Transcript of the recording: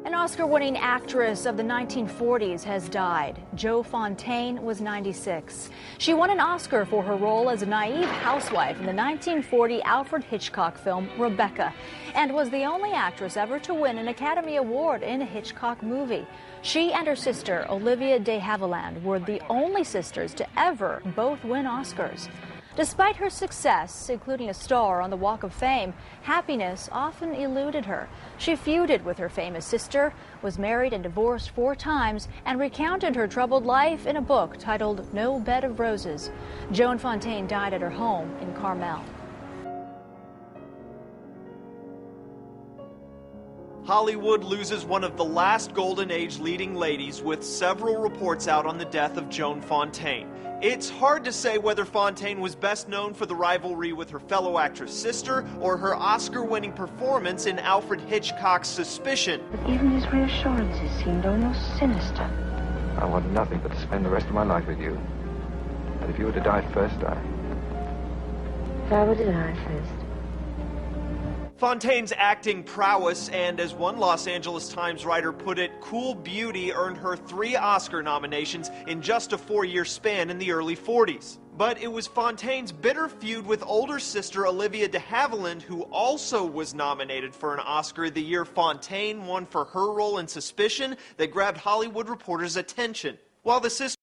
An Oscar-winning actress of the 1940s has died. Joan Fontaine was 96. She won an Oscar for her role as a naive housewife in the 1940 Alfred Hitchcock film Rebecca, and was the only actress ever to win an Academy Award in a Hitchcock movie. She and her sister, Olivia de Havilland, were the only sisters to ever both win Oscars. Despite her success, including a star on the Walk of Fame, happiness often eluded her. She feuded with her famous sister, was married and divorced 4 times, and recounted her troubled life in a book titled No Bed of Roses. Joan Fontaine died at her home in Carmel. Hollywood loses one of the last Golden Age leading ladies, with several reports out on the death of Joan Fontaine. It's hard to say whether Fontaine was best known for the rivalry with her fellow actress sister or her Oscar-winning performance in Alfred Hitchcock's Suspicion. But even his reassurances seemed almost sinister. I want nothing but to spend the rest of my life with you. And if you were to die first, If I were to die first. Fontaine's acting prowess and, as one Los Angeles Times writer put it, cool beauty earned her 3 Oscar nominations in just a 4-year span in the early 40s. But it was Fontaine's bitter feud with older sister Olivia de Havilland, who also was nominated for an Oscar the year Fontaine won for her role in Suspicion, that grabbed Hollywood reporters' attention. While the sister